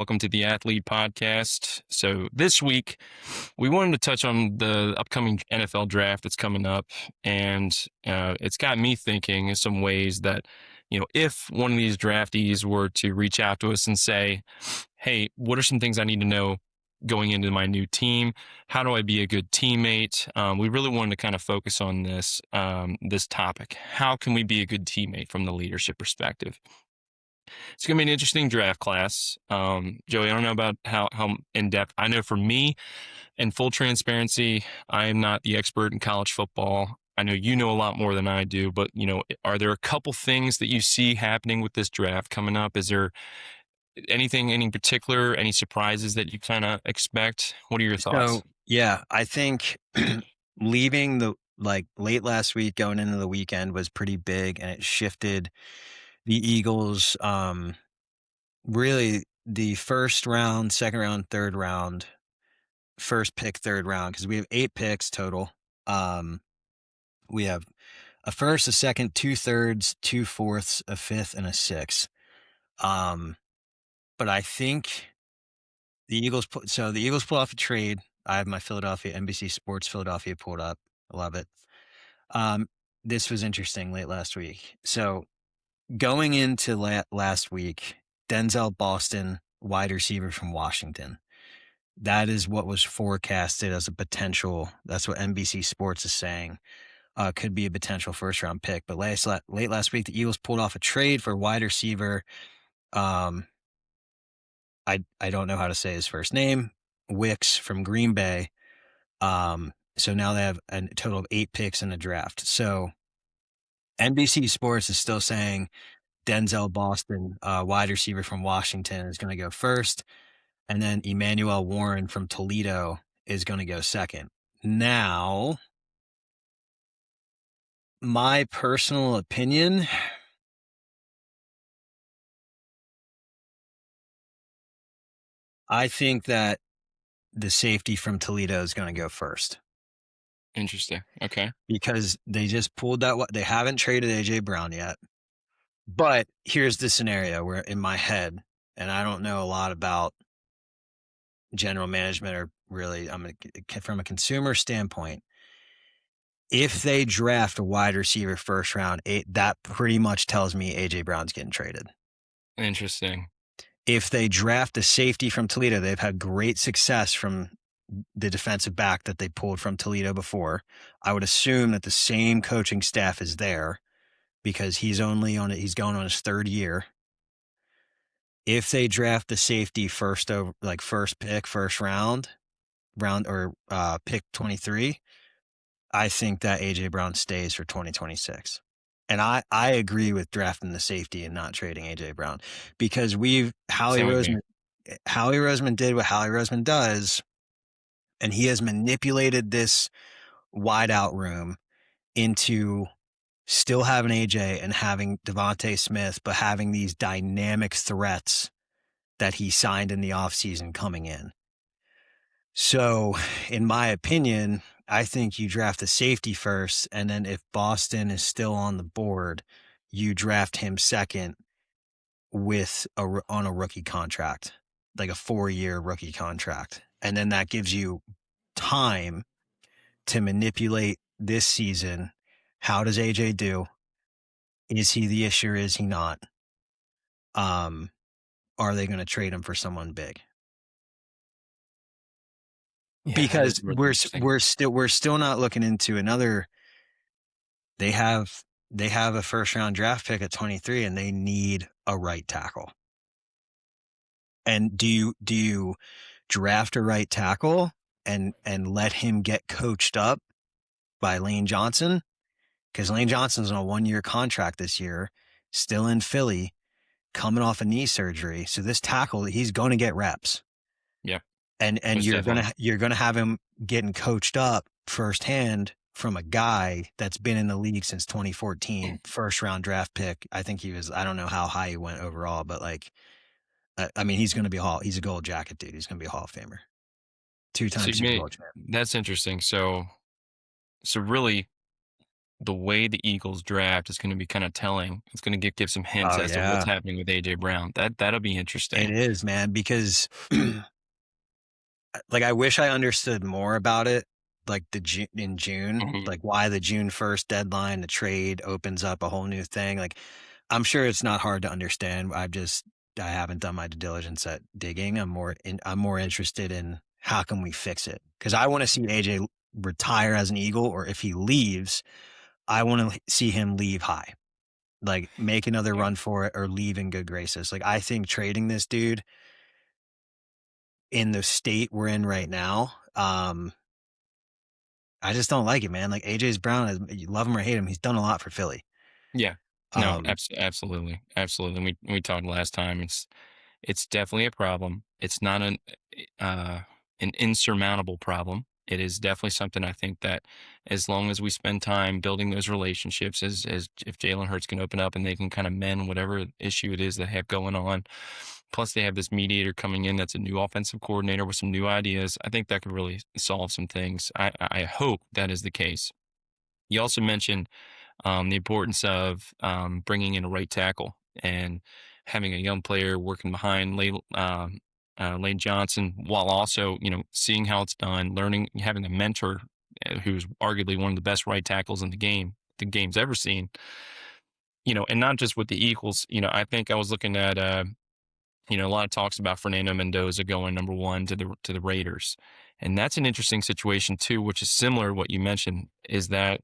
Welcome to the Athlete Podcast. So this week, we wanted to touch on the upcoming NFL draft that's coming up, and it's got me thinking in some ways that, if one of these draftees were to reach out to us and say, hey, what are some things I need to know going into my new team? How do I be a good teammate? We really wanted to kind of focus on this topic. How can we be a good teammate from the leadership perspective? It's going to be an interesting draft class. Joey, I don't know about how in-depth. I know for me, in full transparency, I am not the expert in college football. I know you know a lot more than I do, but, are there a couple things that you see happening with this draft coming up? Is there anything, any particular, any surprises that you kind of expect? What are your thoughts? So, yeah, I think leaving the late last week, going into the weekend was pretty big, and it shifted the Eagles, really the first round, second round, third round, first pick, third round, because we have 8 picks total. We have a first, a second, 2 thirds, 2 fourths, a fifth, and a sixth. But I think the Eagles pulled off a trade. I have my NBC Sports Philadelphia pulled up. I love it. This was interesting late last week. So going into last week, Denzel Boston, wide receiver from Washington. That is what was forecasted as a potential. That's what NBC Sports is saying. Could be a potential first round pick. But late last week, the Eagles pulled off a trade for wide receiver. I don't know how to say his first name. Wicks from Green Bay. So now they have a total of 8 picks in the draft. So NBC Sports is still saying Denzel Boston, wide receiver from Washington, is going to go first. And then Emmanuel Warren from Toledo is going to go second. Now, my personal opinion, I think that the safety from Toledo is going to go first. Interesting. Okay. Because they just pulled that. They haven't traded A.J. Brown yet. But here's the scenario where in my head, and I don't know a lot about general management or really from a consumer standpoint, if they draft a wide receiver first round, that pretty much tells me A.J. Brown's getting traded. Interesting. If they draft a safety from Toledo, they've had great success from the defensive back that they pulled from Toledo before. I would assume that the same coaching staff is there because he's going on his third year. If they draft the safety first pick, first round or pick 23, I think that A.J. Brown stays for 2026. And I agree with drafting the safety and not trading A.J. Brown because Howie Roseman did what Howie Roseman does, and he has manipulated this wideout room into still having A.J. and having Devontae Smith, but having these dynamic threats that he signed in the offseason coming in. So, in my opinion, I think you draft the safety first, and then if Boston is still on the board, you draft him second on a rookie contract, like a 4-year rookie contract. And then that gives you time to manipulate this season. How does AJ do? Is he the issue or is he not? Are they going to trade him for someone big? Yeah, Because really we're still not looking into another. They have a first round draft pick at 23 and they need a right tackle. And do you draft a right tackle and let him get coached up by Lane Johnson? Because Lane Johnson's on a 1-year contract this year, still in Philly, coming off a knee surgery. So this tackle, he's going to get reps. Yeah. And you're gonna have him getting coached up firsthand from a guy that's been in the league since 2014, first round draft pick. I think I don't know how high he went overall, but he's going to be he's a gold jacket dude. He's going to be a Hall of Famer. 2-time Super Bowl champ. That's interesting. So really, the way the Eagles draft is going to be kind of telling. It's going to give some hints Oh as to what's yeah, happening with AJ Brown. That'll be it interesting. is, man, because like I wish I understood more about it, like in June, Hmm. like why the June 1st deadline, the trade opens up a whole new thing. Like I'm sure it's not hard to understand. I haven't done my due diligence at digging. I'm more interested in how can we fix it? Because I want to see AJ retire as an Eagle, or if he leaves, I want to see him leave high. Like make another Yeah. run for it or leave in good graces. Like I think trading this dude in the state we're in right now, I just don't like it, man. Like AJ's Brown, you love him or hate him, he's done a lot for Philly. Yeah. No, Um, absolutely. Absolutely. We talked last time. It's definitely a problem. It's not uh, an insurmountable problem. It is definitely something I think that as long as we spend time building those relationships, as if Jalen Hurts can open up and they can kind of mend whatever issue it is they have going on. Plus, they have this mediator coming in that's a new offensive coordinator with some new ideas. I think that could really solve some things. I hope that is the case. You also mentioned the importance of bringing in a right tackle and having a young player working behind Lane Johnson, while also seeing how it's done, learning, having a mentor who's arguably one of the best right tackles in the game's ever seen. And not just with the Eagles. I think I was looking at a lot of talks about Fernando Mendoza going number one to the Raiders, and that's an interesting situation too, which is similar to what you mentioned. Is that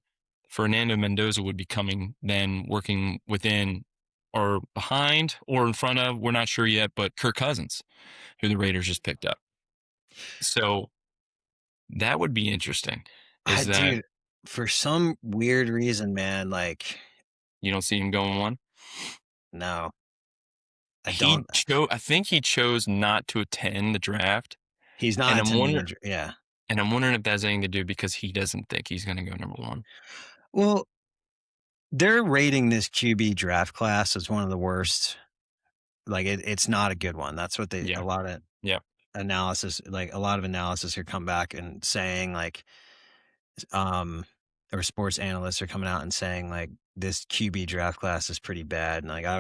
Fernando Mendoza would be coming then working within or behind or in front of, we're not sure yet, but Kirk Cousins, who the Raiders just picked up. So that would be interesting. Is that dude, for some weird reason, man, like you don't see him going one? no, I He don't. chose. I think he chose not to attend the draft, He's and not attending the. Yeah. I'm wondering if that's anything to do because he doesn't think he's going to go number one. Well, they're rating this QB draft class as one of the worst. Like it's not a good one. That's what Yeah. Yeah. a lot of analysis are come back and saying like, um, or sports analysts are coming out and saying like this QB draft class is pretty bad. And like I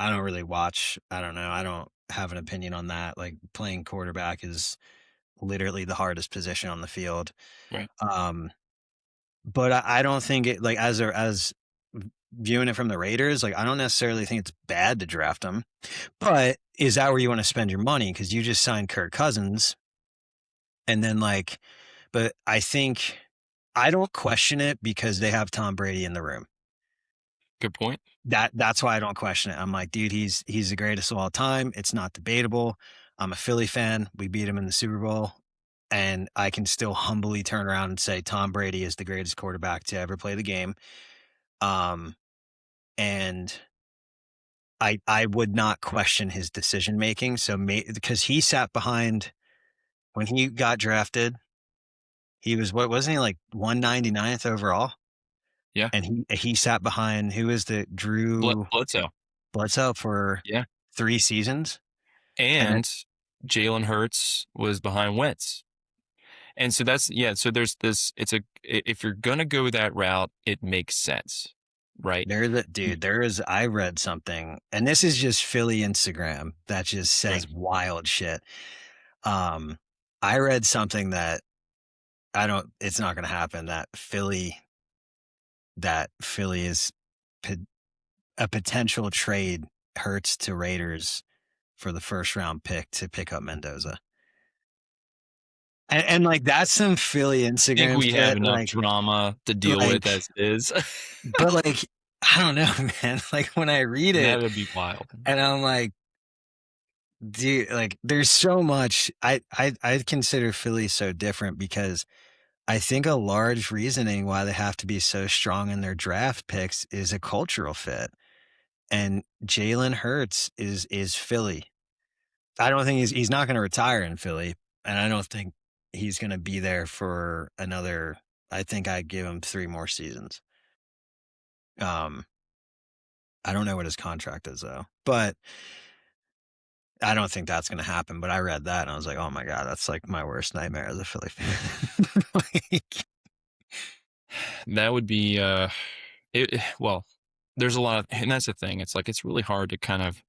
don't really watch. I don't know. I don't have an opinion on that. Like playing quarterback is literally the hardest position on the field. Right. Um, but I don't think it like as viewing it from the Raiders, like I don't necessarily think it's bad to draft them. But is that where you want to spend your money? Because you just signed Kirk Cousins, and then like, but I think I don't question it because they have Tom Brady in the room. Good point. That's why I don't question it. I'm like, dude, he's the greatest of all time. It's not debatable. I'm a Philly fan. We beat him in the Super Bowl. And I can still humbly turn around and say Tom Brady is the greatest quarterback to ever play the game. And I would not question his decision making. So because he sat behind when he got drafted, he was what wasn't he like 199th overall? Yeah. And he sat behind who is the Drew Bledsoe. Bledsoe for Yeah. 3 seasons. And then And Jalen Hurts was behind Wentz. And so yeah. So there's this, if you're going to go that route, it makes sense. Right. I read something, and this is just Philly Instagram that just Right. says wild shit. I read something that it's not going to happen that Philly is a potential trade Hurts to Raiders for the first round pick to pick up Mendoza. And like that's some Philly I think Instagram we have shit. enough drama to deal with Like, as is. but like, I don't know, man. Like when I read it That'd be wild. and I'm like, dude, like there's so much. I consider Philly so different because I think a large reasoning why they have to be so strong in their draft picks is a cultural fit. And Jalen Hurts is Philly. I don't think he's not going to retire in Philly, and I don't think he's going to be there for another. I think I'd give him 3 more seasons. Um, I don't know what his contract is though, but I don't think that's going to happen. But I read that and I was like, oh my god, that's like my worst nightmare as a Philly fan. Like, That would be well, there's a lot of, and that's the thing. It's like it's really hard to kind of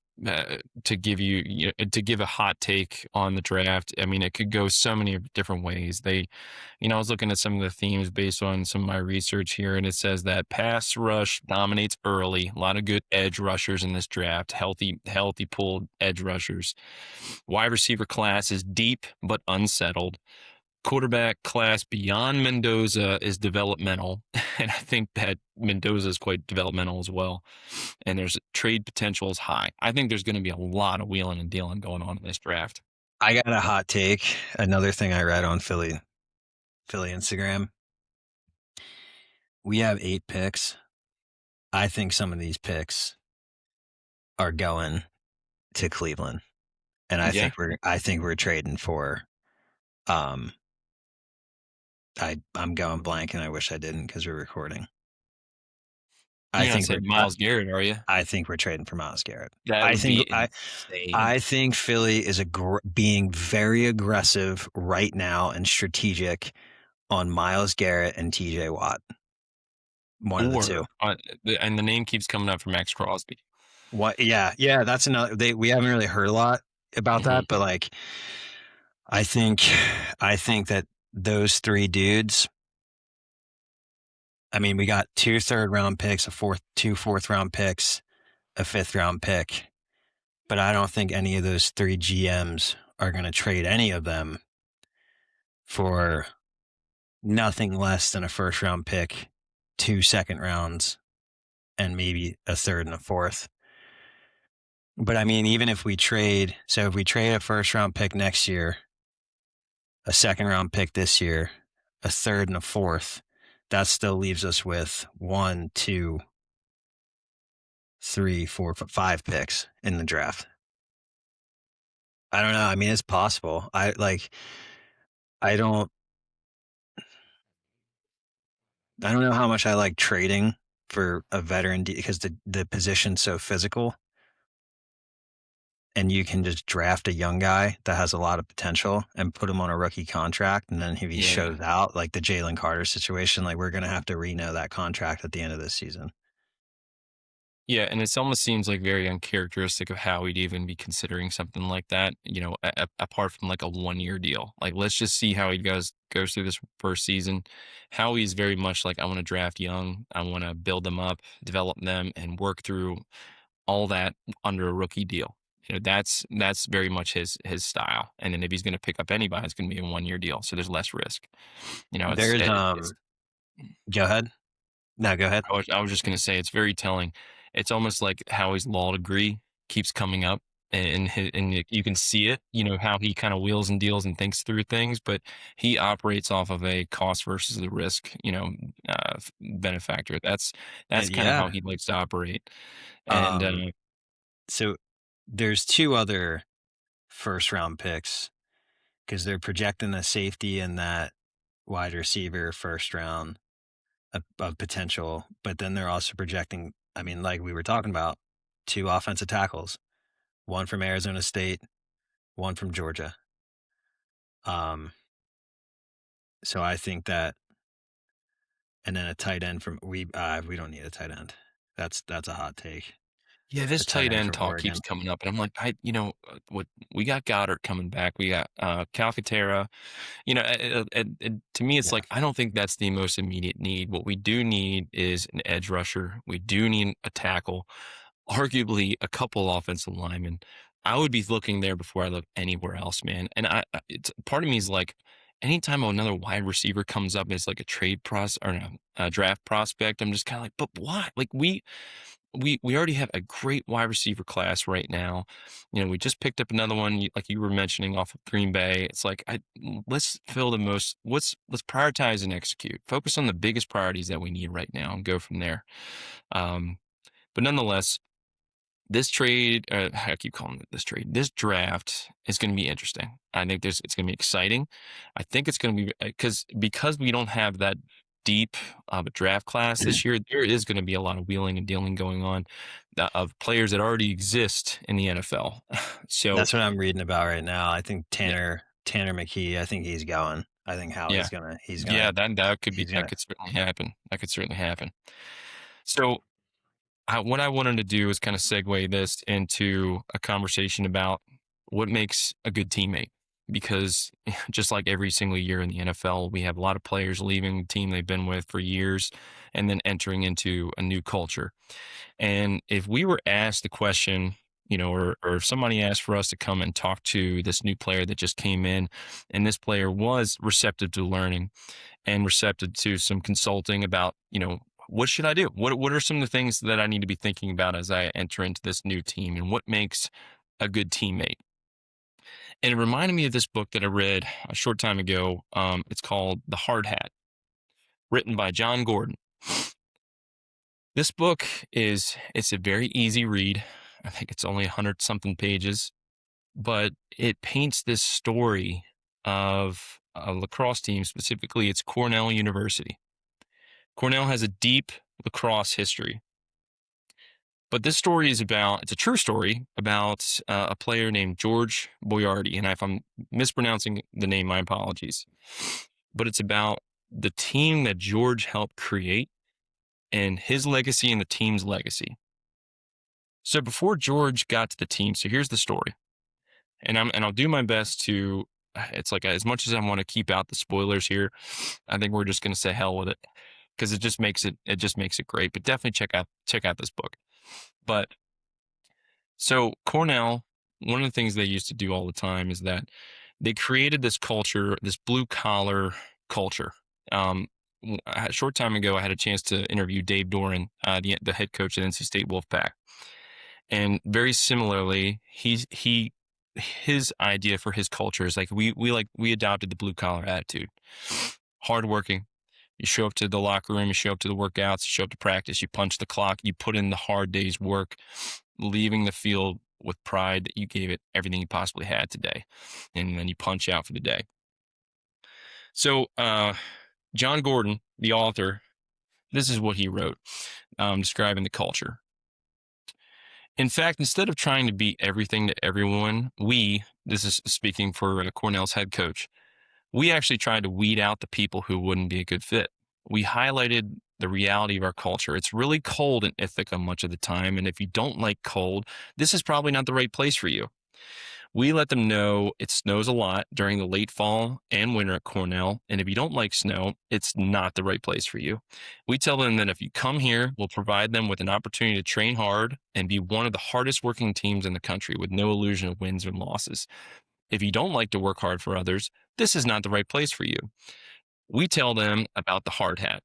to give to give a hot take on the draft. I mean, it could go so many different ways. I was looking at some of the themes based on some of my research here, and it says that pass rush dominates early. A lot of good edge rushers in this draft, healthy pulled edge rushers. Wide receiver class is deep but unsettled. Quarterback class beyond Mendoza is developmental, and I think that Mendoza is quite developmental as well. And there's trade potential is high. I think there's going to be a lot of wheeling and dealing going on in this draft. I got a hot take. Another thing I read on Philly Instagram. We have 8 picks. I think some of these picks are going to Cleveland, and Yeah, I think we're trading for. Um, I'm going blank, and I wish I didn't because we're recording. I you're not think saying Miles Garrett, are you? I think we're trading for Myles Garrett. That I would think be insane. I think Philly is being very aggressive right now and strategic on Myles Garrett and TJ Watt. One of the two. Or and the name keeps coming up for Max Crosby. What? Yeah, yeah. That's another. We haven't really heard a lot about Hmm. that, but like, I think, I think that those 3 dudes. I mean, we got 2 third-round picks, 2 fourth-round picks, a 5th-round pick, but I don't think any of those 3 GMs are going to trade any of them for nothing less than a first-round pick, 2 second rounds, and maybe a third and a fourth. But I mean, even if we trade, so if we trade a first-round pick next year, a second-round pick this year, a third and a fourth, that still leaves us with 1, 2, 3, 4, 5 picks in the draft. I don't know. I mean, it's possible. I don't I don't know how much I like trading for a veteran because the position's so physical, and you can just draft a young guy that has a lot of potential and put him on a rookie contract, and then if he Yeah. shows out, like the Jalen Carter situation, like we're gonna have to reno that contract at the end of this season. Yeah, and it almost seems like very uncharacteristic of how we'd even be considering something like that, apart from like a 1 year deal. Like, let's just see how he goes through this first season. Howie's very much like, I want to draft young, I want to build them up, develop them, and work through all that under a rookie deal. That's very much his style. And then if he's going to pick up anybody, it's going to be a 1 year deal, so there's less risk. There's It's Go ahead. No, go ahead. I was just gonna say it's very telling. It's almost like Howie's law degree keeps coming up, and you can see it. How he kind of wheels and deals and thinks through things, but he operates off of a cost versus the risk, benefactor. That's kind of how Yeah. he likes to operate. And Um. So there's 2 other first round picks because they're projecting a safety in that wide receiver first round of potential, but then they're also projecting, I mean, like we were talking about, 2 offensive tackles, one from Arizona State, one from Georgia. Um, so I think that, and then a tight end from we don't need a tight end. That's a hot take. yeah, A this tight tight end end from talk Oregon. keeps coming up, and I'm like, what we got Goddard coming back, we got Calcaterra. To me, it's Yeah, like I don't think that's the most immediate need. What we do need is an edge rusher. We do need a tackle, arguably a couple offensive linemen. I would be looking there before I look anywhere else, man. And it's part of me is like, anytime another wide receiver comes up as like a a draft prospect, I'm just kind of like, but why? Like we already have a great wide receiver class right now. We just picked up another one, like you were mentioning, off of Green Bay. It's like, let's fill the most. Let's prioritize and execute. Focus on the biggest priorities that we need right now, and go from there. Um, but nonetheless, this trade, I keep calling it this trade. This draft is going to be interesting. I think it's going to be exciting. I think it's going to be because we don't have that deep of a draft class this year. There is going to be a lot of wheeling and dealing going on of players that already exist in the NFL. So that's what I'm reading about right now. I think yeah, Tanner McKee. I think he's going. I think Yeah. Howie's gonna he's gonna Yeah, he's that gonna could certainly happen. That could certainly happen. So, what I wanted to do is kind of segue this into a conversation about what makes a good teammate. Because just like every single year in the NFL, we have a lot of players leaving the team they've been with for years and then entering into a new culture. And if we were asked the question, or if somebody asked for us to come and talk to this new player that just came in, and this player was receptive to learning and receptive to some consulting about, what should I do? What are some of the things that I need to be thinking about as I enter into this new team, and what makes a good teammate? And it reminded me of this book that I read a short time ago. It's called The Hard Hat, written by Jon Gordon. This book it's a very easy read. I think it's only 100 something pages, but it paints this story of a lacrosse team. Specifically, it's Cornell University. Cornell has a deep lacrosse history. But this story it's a true story about a player named George Boiardi. And if I'm mispronouncing the name, my apologies. But it's about the team that George helped create and his legacy and the team's legacy. So before George got to the team, so here's the story. And I'll do my best to, it's like, as much as I want to keep out the spoilers here, I think we're just going to say hell with it, because it just makes it great. But definitely check out this book. But so Cornell, one of the things they used to do all the time is that they created this culture, this blue collar culture. A short time ago, I had a chance to interview Dave Doran, the head coach at NC State Wolfpack, and very similarly, his idea for his culture is like we adopted the blue collar attitude, hardworking. You show up to the locker room, you show up to the workouts, you show up to practice, you punch the clock, you put in the hard day's work, leaving the field with pride that you gave it everything you possibly had today, and then you punch out for the day. So, Jon Gordon, the author, this is what he wrote, describing the culture. In fact, instead of trying to be everything to everyone, this is speaking for Cornell's head coach, we actually tried to weed out the people who wouldn't be a good fit. We highlighted the reality of our culture. It's really cold in Ithaca much of the time, and if you don't like cold, this is probably not the right place for you. We let them know it snows a lot during the late fall and winter at Cornell, and if you don't like snow, it's not the right place for you. We tell them that if you come here, we'll provide them with an opportunity to train hard and be one of the hardest working teams in the country with no illusion of wins and losses. If you don't like to work hard for others, this is not the right place for you. We tell them about the hard hat,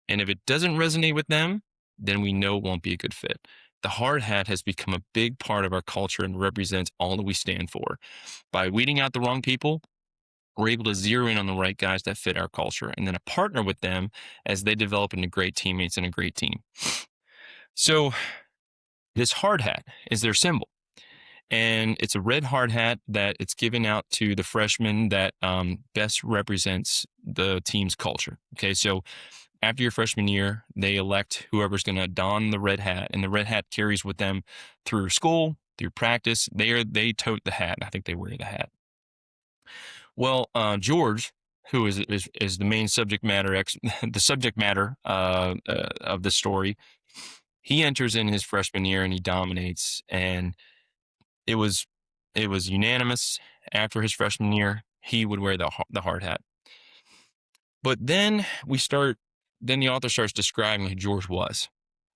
and if it doesn't resonate with them, then we know it won't be a good fit. The hard hat has become a big part of our culture and represents all that we stand for. By weeding out the wrong people, we're able to zero in on the right guys that fit our culture and then partner with them as they develop into great teammates and a great team. So this hard hat is their symbol. And it's a red hard hat that it's given out to the freshman that best represents the team's culture. Okay, so after your freshman year, they elect whoever's going to don the red hat, and the red hat carries with them through school, through practice. They tote the hat. I think they wear the hat. Well, George, who is the main subject matter the subject matter of the story, he enters in his freshman year and he dominates, and it was unanimous after his freshman year he would wear the hard hat. But then the author starts describing who George was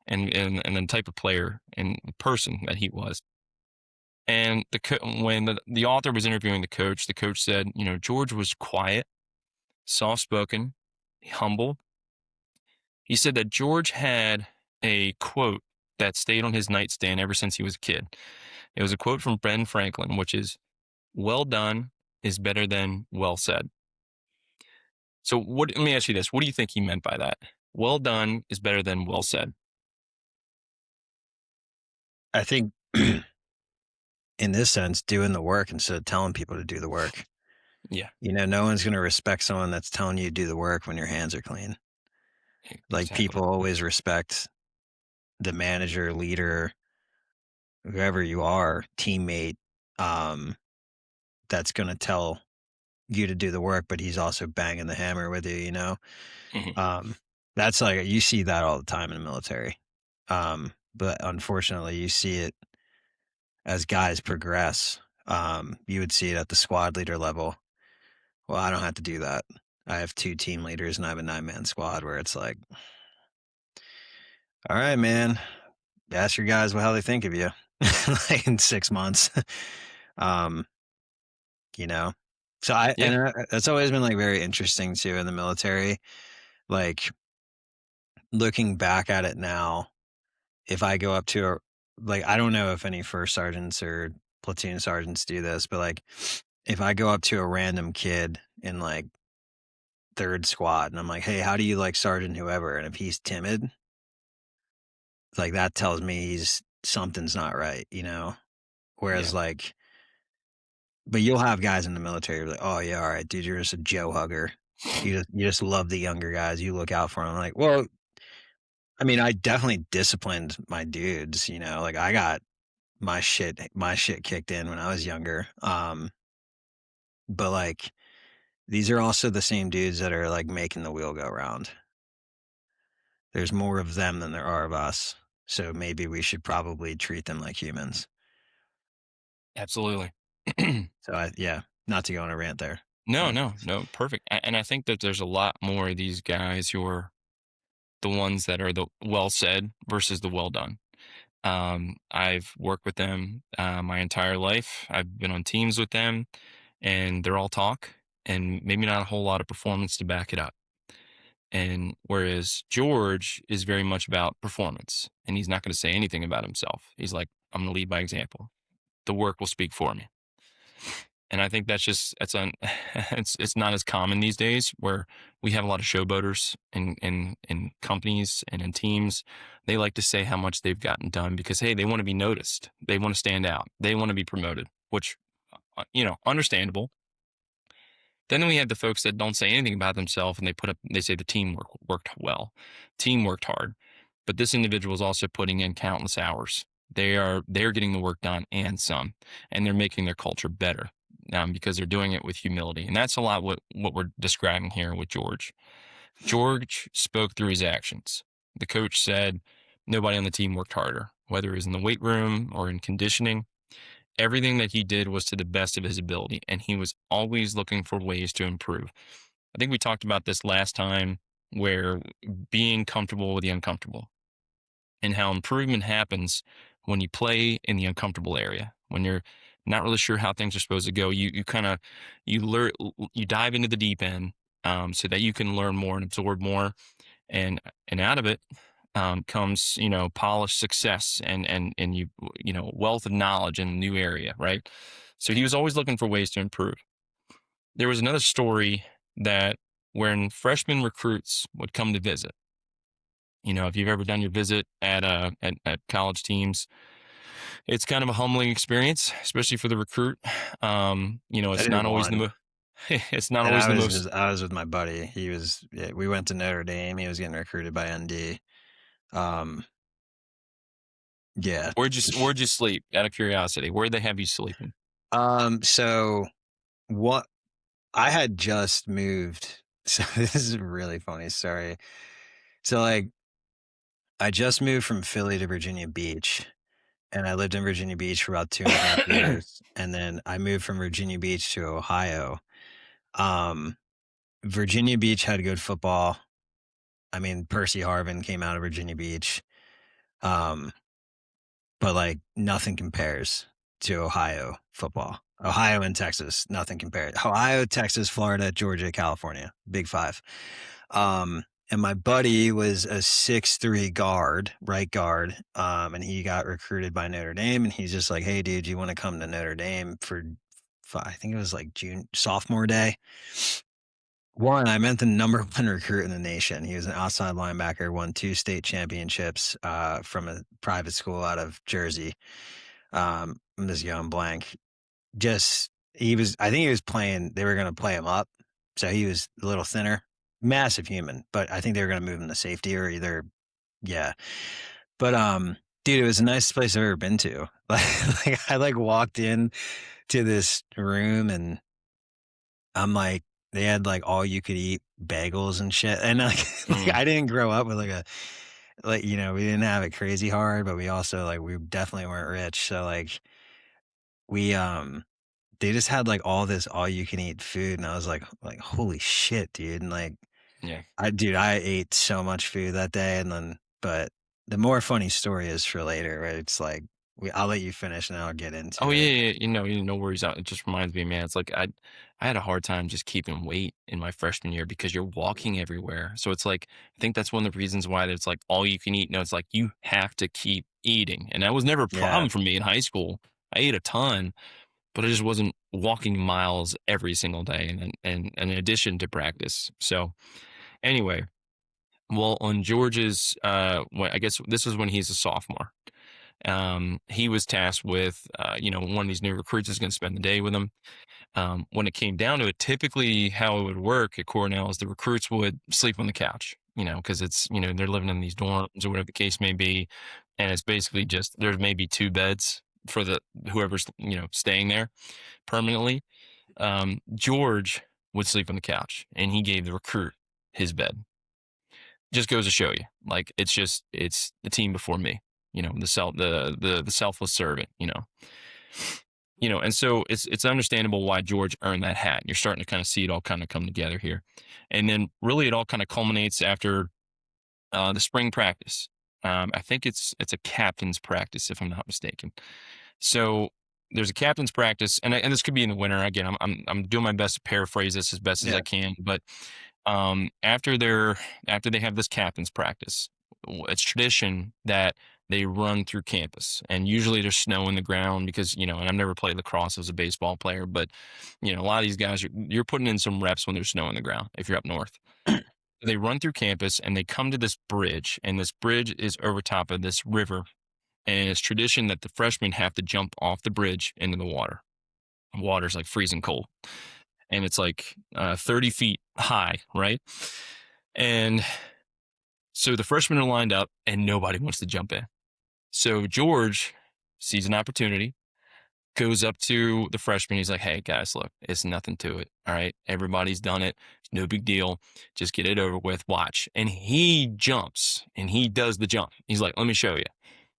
and the type of player and person that he was. And when the author was interviewing the coach said, George was quiet, soft-spoken, humble. He said that George had a quote that stayed on his nightstand ever since he was a kid. It was a quote from Ben Franklin, which is, "Well done is better than well said." So let me ask you this. What do you think he meant by that? Well done is better than well said. I think in this sense, doing the work instead of telling people to do the work. Yeah. No one's going to respect someone that's telling you to do the work when your hands are clean. Like Exactly. people always respect the manager, leader, whoever you are, teammate, that's going to tell you to do the work, but he's also banging the hammer with you, you know? Mhm. Um, that's like, you see that all the time in the military. But unfortunately, you see it as guys progress. You would see it at the squad leader level. Well, I don't have to do that. I have 2 team leaders and I have a 9-man squad where it's like, all right, man, ask your guys how they think of you like in 6 months. um, you know? So Yeah. that's always been like very interesting too in the military. Like looking back at it now, if I go up to a, like, I don't know if any first sergeants or platoon sergeants do this, but like if I go up to a random kid in like third squad and I'm like, hey, how do you like Sergeant whoever? And if he's timid, like that tells me something's not right, you know? Yeah. Whereas like, but you'll have guys in the military like, oh yeah, all right, dude, you're just a Joe hugger. You just love the younger guys. You look out for them. Like, well, I mean, I definitely disciplined my dudes. You know, like I got my shit kicked in when I was younger. But like these are also the same dudes that are like making the wheel go round. There's more of them than there are of us. So maybe we should probably treat them like humans. Absolutely. So yeah, not to go on a rant there, No, but no, no, perfect. And I think that there's a lot more of these guys who are the ones that are the well said versus the well done. I've worked with them my entire life. I've been on teams with them, and they're all talk and maybe not a whole lot of performance to back it up. And whereas George is very much about performance, and he's not going to say anything about himself. He's like, I'm going to lead by example. The work will speak for me. And I think that's just it's not as common these days where we have a lot of showboaters in companies and in teams. They like to say how much they've gotten done because hey, they want to be noticed. They want to stand out. They want to be promoted, which understandable. Then we have the folks that don't say anything about themselves and they say the team worked well. Team worked hard. But this individual is also putting in countless hours. They're getting the work done and some, and they're making their culture better because they're doing it with humility. And that's a lot what we're describing here with George. George spoke through his actions. The coach said nobody on the team worked harder, whether it was in the weight room or in conditioning. Everything that he did was to the best of his ability, and he was always looking for ways to improve. I think we talked about this last time where being comfortable with the uncomfortable and how improvement happens when you play in the uncomfortable area. When you're not really sure how things are supposed to go, you kind of you learn you dive into the deep end so that you can learn more and absorb more, and out of it comes polished success and wealth of knowledge in a new area, right? So he was always looking for ways to improve. There was another story that when freshman recruits would come to visit, if you've ever done your visit at college teams, it's kind of a humbling experience, especially for the recruit. I It's did not always the one. it's not And always the most. I was with my buddy. We went to Notre Dame. He was getting recruited by ND. Um, yeah. Where'd you sleep? Out of curiosity, where'd they have you sleeping? So what I had just moved. So this is a really funny story. So like I just moved from Philly to Virginia Beach and I lived in Virginia Beach for about 2.5 years. And then I moved from Virginia Beach to Ohio. Um, Virginia Beach had good football. I mean, Percy Harvin came out of Virginia Beach. Um, but like nothing compares to Ohio football. Ohio and Texas, nothing compares. Ohio, Texas, Florida, Georgia, California, Big Five. And my buddy was a 6'3" guard, right guard. And he got recruited by Notre Dame. And he's just like, hey, dude, you want to come to Notre Dame for I think it was like sophomore day. One, I meant the number one recruit in the nation. He was an outside linebacker, won 2 state championships from a private school out of Jersey. I'm just going blank. I think he was playing, they were going to play him up. So he was a little thinner, massive human, but I think they were going to move him to safety or either, yeah. But, dude, it was the nicest place I've ever been to. Like I walked in to this room and I'm like, they had like all you could eat bagels and shit. And like Mm, I didn't grow up with we didn't have it crazy hard, but we also we definitely weren't rich. So we they just had like all this all you can eat food, and I was like holy shit, dude. And yeah. I ate so much food that day, and then but the more funny story is for later, right? It's like I'll let you finish and I'll get into Oh yeah, it. yeah, yeah, no worries. It just reminds me, man. It's like I had a hard time just keeping weight in my freshman year because you're walking everywhere. So it's like I think that's one of the reasons why it's like all you can eat. No, it's like you have to keep eating, and that was never a Yeah. problem for me in high school. I ate a ton, but I just wasn't walking miles every single day, and in addition to practice. So anyway, well, on George's, I guess this was when he's a sophomore. He was tasked with, one of these new recruits is going to spend the day with him. When it came down to it, typically how it would work at Cornell is the recruits would sleep on the couch, because it's, they're living in these dorms or whatever the case may be. And it's basically just, there's maybe two beds for the, whoever's, staying there permanently. George would sleep on the couch and he gave the recruit his bed. Just goes to show you, like, it's the team before me, the selfless servant, and so it's understandable why George earned that hat. You're starting to kind of see it all kind of come together here. And then really it all kind of culminates after the spring practice. I think it's a captain's practice, if I'm not mistaken. So there's a captain's practice, and this could be in the winter. Again, I'm doing my best to paraphrase this as best as I Yeah. can, but after they have this captain's practice, it's tradition that they run through campus, and usually there's snow in the ground because and I've never played lacrosse as a baseball player, but a lot of these guys you're putting in some reps when there's snow in the ground if you're up north. They run through campus and they come to this bridge, and this bridge is over top of this river, and it's tradition that the freshmen have to jump off the bridge into the water. The water's like freezing cold, and it's like 30 feet high, right? And so the freshmen are lined up and nobody wants to jump in. So George sees an opportunity, goes up to the freshman. He's like, hey, guys, look, it's nothing to it. All right. Everybody's done it. It's no big deal. Just get it over with. Watch. And he jumps and he does the jump. He's like, let me show you.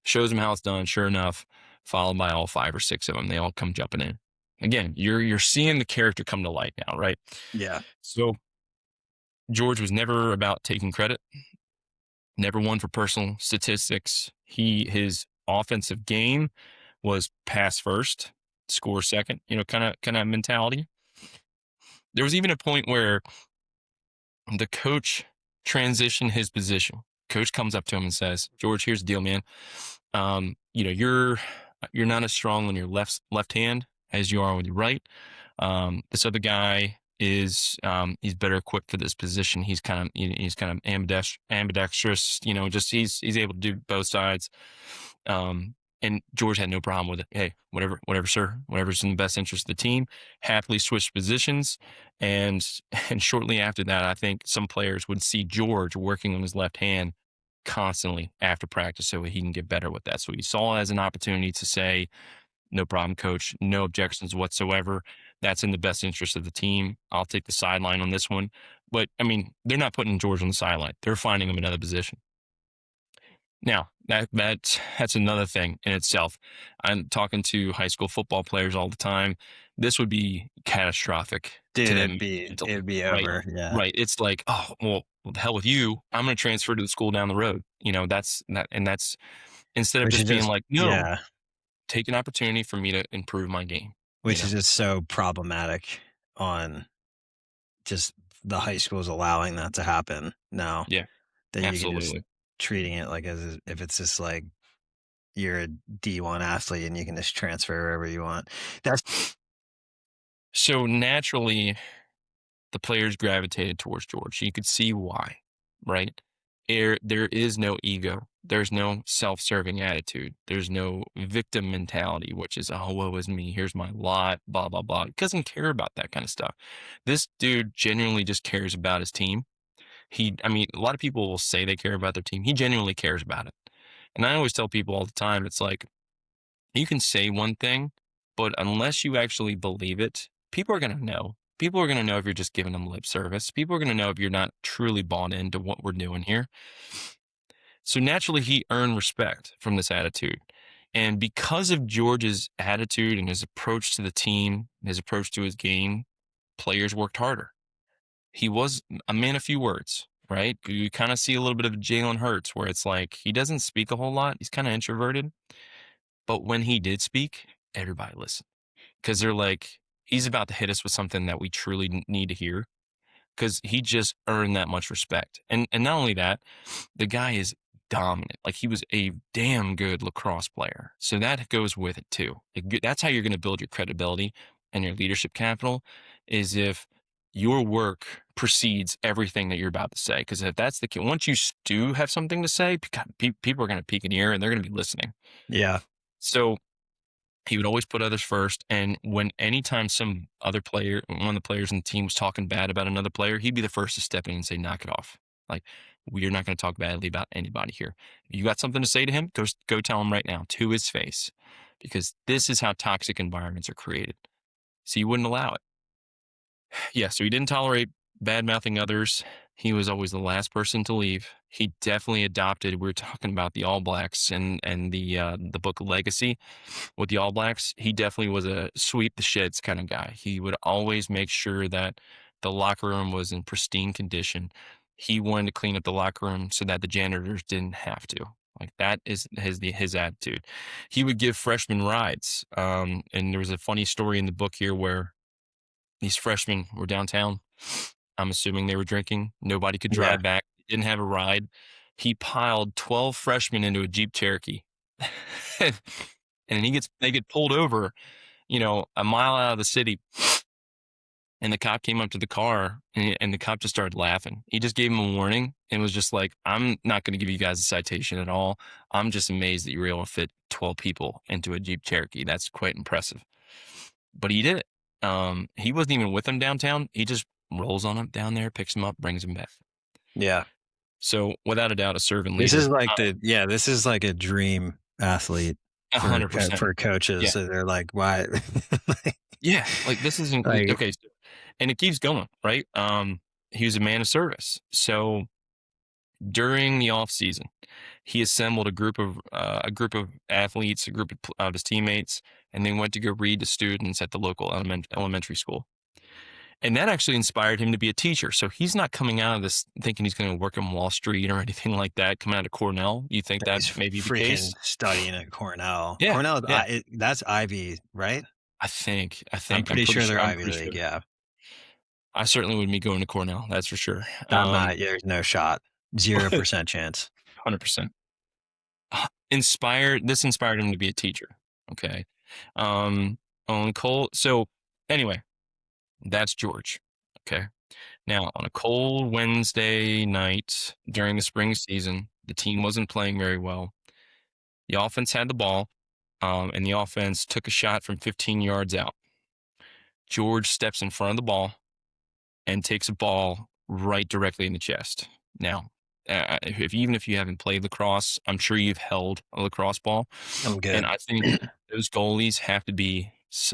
Shows him how it's done. Sure enough, followed by all 5 or 6 of them. They all come jumping in. Again, you're seeing the character come to light now, right? Yeah. So George was never about taking credit, never one for personal statistics. His offensive game was pass first, score second, kind of mentality. There was even a point where the coach transitioned his position. Coach comes up to him and says, "George, here's the deal, man. You're not as strong on your left hand as you are with your right. This other guy is he's better equipped for this position. He's kind of ambidextrous. Just he's able to do both sides. And George had no problem with it. Hey, whatever, sir. Whatever's in the best interest of the team. Happily switched positions, and and shortly after that, I think some players would see George working on his left hand constantly after practice so he can get better with that. So he saw it as an opportunity to say, no problem, coach, no objections whatsoever. That's in the best interest of the team. I'll take the sideline on this one. But I mean, they're not putting George on the sideline. They're finding him another position. Now, that's another thing in itself. I'm talking to high school football players all the time. This would be catastrophic to Dude, them mentally, it'd be right? over. Yeah. Right. It's like, oh, well, the hell with you. I'm going to transfer to the school down the road. That's instead of Which is just being just like, no, yeah, take an opportunity for me to improve my game. You which is know? just so problematic on just the high schools allowing that to happen now, Yeah, that you can just absolutely. treating it like as if it's just like you're a D1 athlete and you can just transfer wherever you want. That's So naturally, the players gravitated towards George. You could see why, right? There is no ego. There's no self-serving attitude. There's no victim mentality, which is, oh, woe is me. Here's my lot, blah, blah, blah. He doesn't care about that kind of stuff. This dude genuinely just cares about his team. I mean, a lot of people will say they care about their team. He genuinely cares about it. And I always tell people all the time, it's like, you can say one thing, but unless you actually believe it, people are going to know. People are going to know if you're just giving them lip service. People are going to know if you're not truly bought into what we're doing here. So naturally, he earned respect from this attitude. And because of George's attitude and his approach to the team, his approach to his game, players worked harder. He was a man of few words, right? You kind of see a little bit of Jalen Hurts where it's like he doesn't speak a whole lot. He's kind of introverted. But when he did speak, everybody listened because they're like, he's about to hit us with something that we truly need to hear because he just earned that much respect. And not only that, the guy is dominant. Like he was a damn good lacrosse player. So that goes with it too. That's how you're going to build your credibility and your leadership capital is if your work precedes everything that you're about to say. Because if that's the case, once you do have something to say, people are going to peek an ear and they're going to be listening. Yeah. So he would always put others first. And anytime some other player, one of the players in the team was talking bad about another player, he'd be the first to step in and say, knock it off. Like, we're not going to talk badly about anybody here. You got something to say to him? Go tell him right now to his face, because this is how toxic environments are created. So you wouldn't allow it. Yeah. So he didn't tolerate bad mouthing others. He was always the last person to leave. He definitely adopted. We were talking about the All Blacks and the book Legacy with the All Blacks. He definitely was a sweep the sheds kind of guy. He would always make sure that the locker room was in pristine condition. He wanted to clean up the locker room so that the janitors didn't have to. Like that is his attitude. He would give freshmen rides. And there was a funny story in the book here where these freshmen were downtown. I'm assuming they were drinking. Nobody could drive back. Didn't have a ride. He piled 12 freshmen into a Jeep Cherokee. And they get pulled over, a mile out of the city. And the cop came up to the car and the cop just started laughing. He just gave him a warning and was just like, I'm not going to give you guys a citation at all. I'm just amazed that you were able to fit 12 people into a Jeep Cherokee. That's quite impressive. But he did it. He wasn't even with them downtown. He just rolls on them down there, picks them up, brings them back. Yeah. So without a doubt, a servant leader. This is like this is like a dream athlete 100% for coaches. Yeah. So they're like, why? Yeah. Like this isn't okay. And it keeps going, right? He was a man of service. So during the off season, he assembled a group of athletes, a group of his teammates, and they went to go read to students at the local elementary school. And that actually inspired him to be a teacher. So he's not coming out of this thinking he's going to work on Wall Street or anything like that. Coming out of Cornell, you think that's maybe the case? Studying at Cornell. Yeah, Cornell, that's Ivy, right? I think. I'm pretty sure they're Ivy League. Sure. Yeah. I certainly wouldn't be going to Cornell. That's for sure. There's no shot. 0% chance. 100%. This inspired him to be a teacher. Okay. On Cole. So anyway, that's George. Okay. Now on a cold Wednesday night during the spring season, the team wasn't playing very well. The offense had the ball, and the offense took a shot from 15 yards out. George steps in front of the ball and takes a ball right directly in the chest. Now, even if you haven't played lacrosse, I'm sure you've held a lacrosse ball. I'm good. And I think those goalies have to be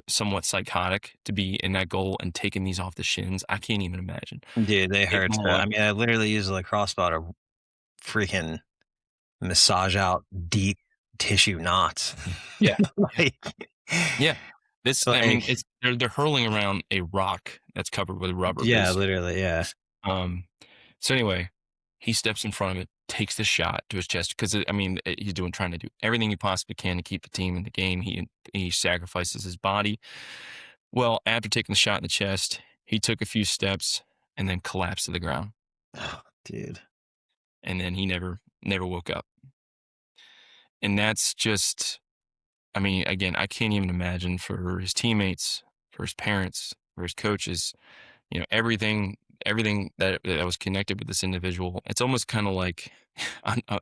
somewhat psychotic to be in that goal and taking these off the shins. I can't even imagine. Dude, they hurt. I mean, I literally use a lacrosse ball to freaking massage out deep tissue knots. Yeah. Yeah. This, I mean, they're hurling around a rock that's covered with rubber. Yeah, basically. literally, yeah. So anyway, he steps in front of it, takes the shot to his chest because he's trying to do everything he possibly can to keep the team in the game. He sacrifices his body. Well, after taking the shot in the chest, he took a few steps and then collapsed to the ground. Oh, dude. And then he never woke up. And that's just, again, I can't even imagine for his teammates, for his parents, for his coaches, everything that was connected with this individual. It's almost kind of like,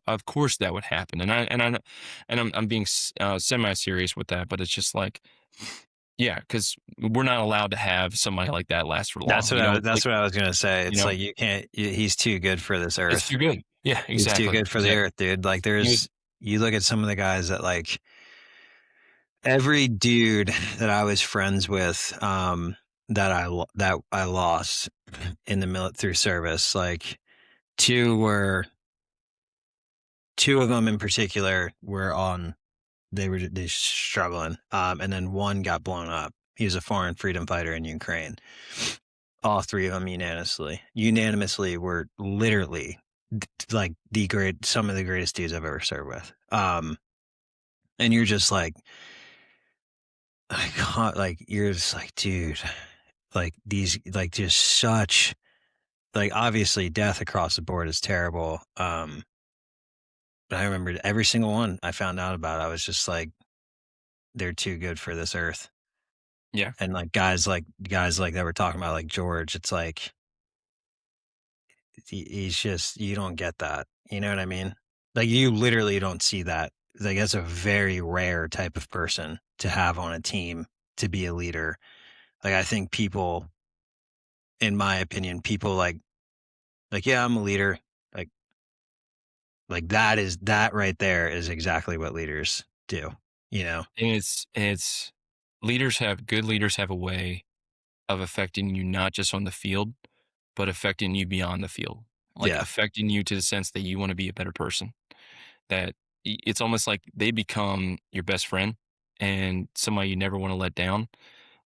of course that would happen. And I'm being semi-serious with that, but it's just like, yeah, because we're not allowed to have somebody like that last for long. That's what I was going to say. It's like, you can't, he's too good for this earth. It's too good. Yeah, exactly. He's too good for the earth, dude. Like you look at some of the guys that like every dude that I was friends with, that I lost in the through service. Like two were two of them in particular were on they struggling. And then one got blown up. He was a foreign freedom fighter in Ukraine. All three of them unanimously were literally like some of the greatest dudes I've ever served with. And you're just like, I can't, like, you're just like, dude, like these, like just such, like obviously death across the board is terrible. But I remember every single one I found out about. I was just like, they're too good for this earth. Yeah. And like guys like that we're talking about, like George, it's like he's just, you don't get that. You know what I mean? Like you literally don't see that. Like that's a very rare type of person to have on a team to be a leader. Like I think people, in my opinion, people like yeah, I'm a leader. Like that right there is exactly what leaders do. You know? And it's good leaders have a way of affecting you not just on the field, but affecting you beyond the field. Like Yeah. affecting you to the sense that you want to be a better person. That it's almost like they become your best friend and somebody you never want to let down.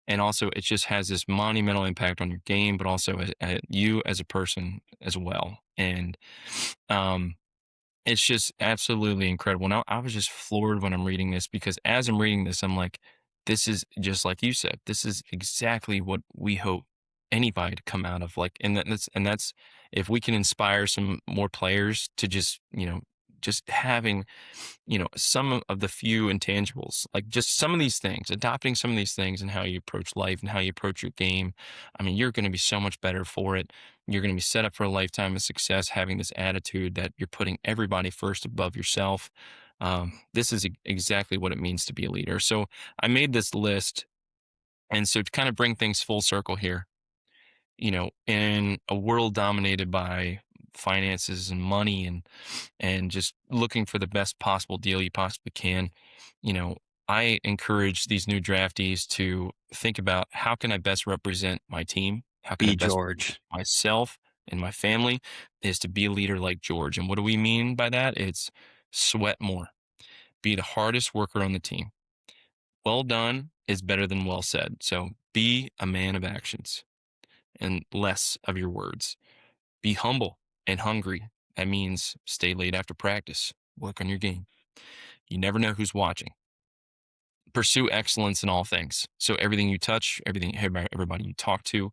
And also, it just has this monumental impact on your game, but also you as a person as well. And um, it's just absolutely incredible. Now, I was just floored when I'm reading this because as I'm reading this, I'm like, this is just like you said, this is exactly what we hope anybody to come out of. Like, and that's if we can inspire some more players to just, just having some of the few intangibles, like just some of these things, adopting some of these things and how you approach life and how you approach your game. I mean, you're going to be so much better for it. You're going to be set up for a lifetime of success, having this attitude that you're putting everybody first above yourself. This is exactly what it means to be a leader. So I made this list. And so to kind of bring things full circle here, in a world dominated by finances and money and just looking for the best possible deal you possibly can, you know, I encourage these new draftees to think about how can I best represent my team? How can I Be best represent George. myself and my family is to be a leader like George. And what do we mean by that? It's sweat more, be the hardest worker on the team. Well done is better than well said. So be a man of actions and less of your words. Be humble and hungry. That means stay late after practice. Work on your game. You never know who's watching. Pursue excellence in all things. So everything you touch, everybody you talk to.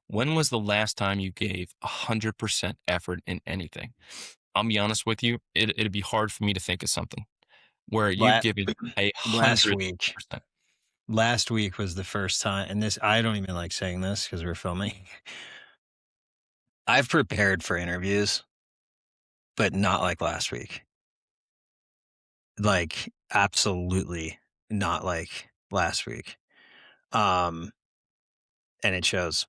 When was the last time you gave 100% effort in anything? I'll be honest with you. It'd be hard for me to think of something where you've La- given a last hundred week. percent. Last week was the first time, and this, I don't even like saying this because we're filming. I've prepared for interviews, but not like last week. Like absolutely not like last week. Um, and it shows.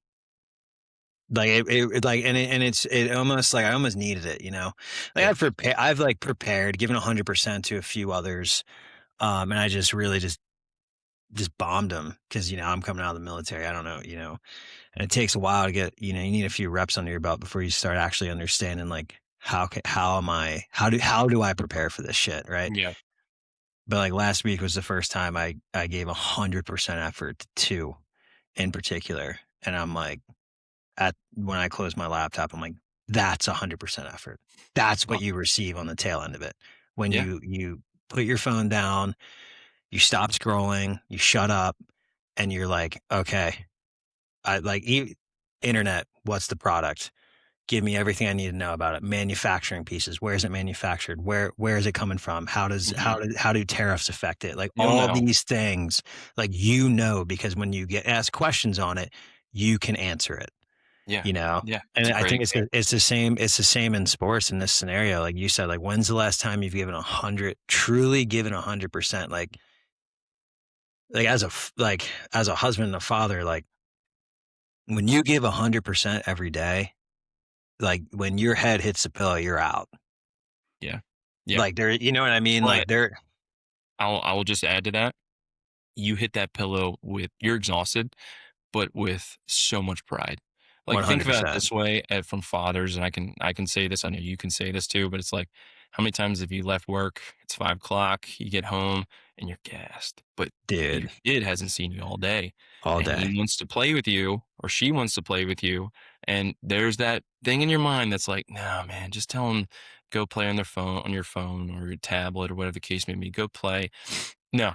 Like it almost like I almost needed it, you know. Like Yeah. I've like prepared, given 100% to a few others, and I just really just bombed them because I'm coming out of the military. I don't know, and it takes a while to get, you need a few reps under your belt before you start actually understanding like how do I prepare for this shit, right? Yeah. But like last week was the first time I gave 100% effort to two in particular, and I'm like, at when I close my laptop, I'm like, that's 100% effort. That's what Well, you receive on the tail end of it. When yeah. you put your phone down, you stop scrolling, you shut up, and you're like, okay, I like internet. What's the product? Give me everything I need to know about it. Manufacturing pieces. Where is it manufactured? Where is it coming from? Hmm. How do tariffs affect it? Like You'll all know. these things, like because when you get asked questions on it, you can answer it. Yeah. You know, Yeah. It's and a I great think example. it's the same. It's the same in sports in this scenario. Like you said, like when's the last time you've given 100, truly given 100%? Like as a husband and a father, like when you give 100% every day, like when your head hits the pillow, you're out. Yeah. Yeah. Like there, you know what I mean? Like But there, I will just add to that. You hit that pillow with you're exhausted, but with so much pride. Like, think about it 100%. this way, from fathers, and I can say this, I know you can say this too, but it's like, how many times have you left work, it's 5 o'clock, you get home, and you're gassed, but your Dude, kid hasn't seen you all day, all and he day. wants to play with you, or she wants to play with you, and there's that thing in your mind that's like, "No, man, just tell them go play on their phone on your phone or your tablet," or whatever the case may be, "Go play." No,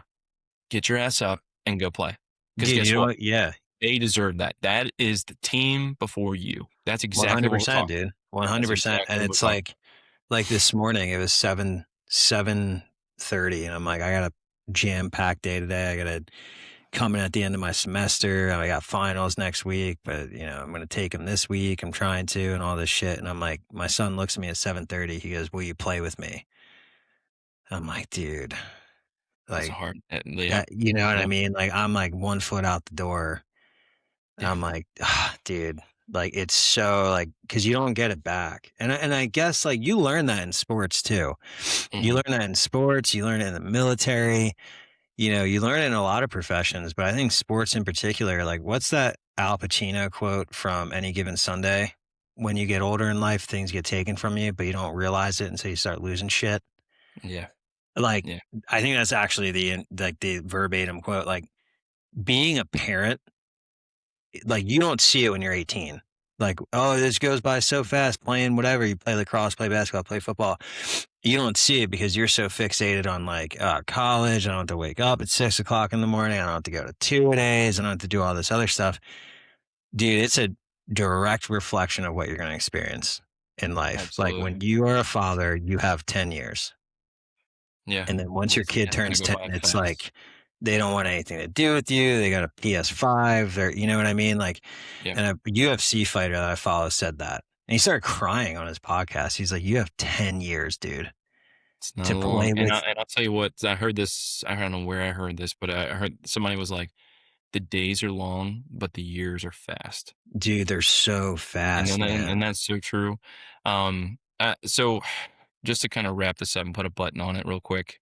get your ass up and go play. Because Dude, guess you know what? what? Yeah. They deserve that. That is the team before you. That's exactly what we're 100%, talking dude. That's 100%. And exactly what we're it's talking like this morning, it was 7:30, and I'm like, I got a jam-packed day today. I got to coming at the end of my semester. I got finals next week, but I'm going to take them this week. I'm trying to, and all this shit. And I'm like, my son looks at me at 7:30. He goes, "Will you play with me?" I'm like, dude, That's like hard. Yeah. that, you know what I Yep. mean? Like, I'm like 1 foot out the door. Yeah. I'm like, dude, like it's so like, cause you don't get it back. And I guess like you learn that in sports too. You Mhm. learn that in sports, you learn it in the military, you learn it in a lot of professions, but I think sports in particular, like what's that Al Pacino quote from Any Given Sunday? When you get older in life, things get taken from you, but you don't realize it until you start losing shit. Yeah. Like, Yeah. I think that's actually the verbatim quote. Like being a parent, like you don't see it when you're 18. Like, oh, this goes by so fast playing whatever. You play lacrosse, play basketball, play football. You don't see it because you're so fixated on like college. I don't have to wake up at 6 o'clock in the morning. I don't have to go to two a days. I don't have to do all this other stuff. Dude, it's a direct reflection of what you're going to experience in life. Like when Absolutely. you are a father, you have 10 years. Yeah. And then once your kid It's gonna turns go 10, by it's fast. like they don't want anything to do with you. They got a PS5. You know what I mean? Like, Yeah. and a UFC fighter that I follow said that. And he started crying on his podcast. He's like, you have 10 years, dude, It's not to long. play with. And I'll tell you what, I heard this, I don't know where I heard this, but I heard somebody was like, "The days are long, but the years are fast." Dude, they're so And fast, then man. and that's so true. So just to kind of wrap this up and put a button on it real quick.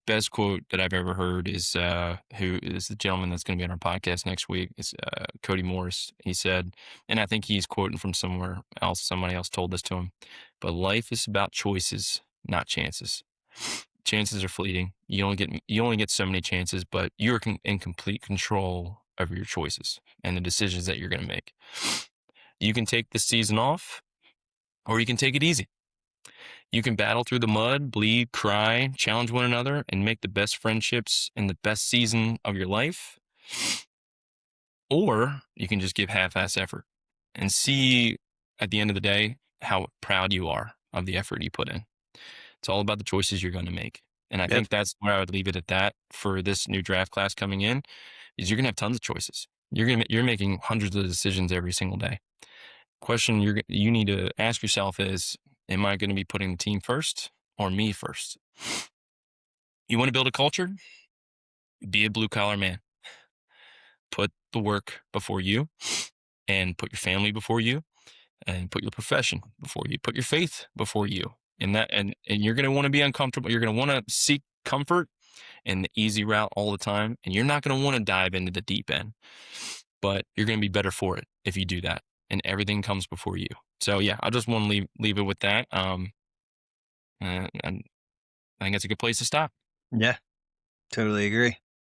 Best quote that I've ever heard is who is the gentleman that's going to be on our podcast next week? It's Cody Morris. He said, and I think he's quoting from somewhere else. Somebody else told this to him, but life is about choices, not chances. Chances are fleeting. You only get so many chances, but you're in complete control over your choices and the decisions that you're going to make. You can take the season off, or you can take it easy. You can battle through the mud, bleed, cry, challenge one another, and make the best friendships in the best season of your life. Or you can just give half ass effort and see at the end of the day how proud you are of the effort you put in. It's all about the choices you're going to make. And I Yep. think that's where I would leave it at that for this new draft class coming in is you're going to have tons of choices. You're making hundreds of decisions every single day. Question you need to ask yourself is, am I going to be putting the team first or me first? You want to build a culture? Be a blue collar man. Put the work before you and put your family before you and put your profession before you. Put your faith before you. And you're going to want to be uncomfortable. You're going to want to seek comfort and the easy route all the time. And you're not going to want to dive into the deep end, but you're going to be better for it if you do that. And everything comes before you. So yeah, I just want to leave it with that. And I think that's a good place to stop. Yeah. Totally agree.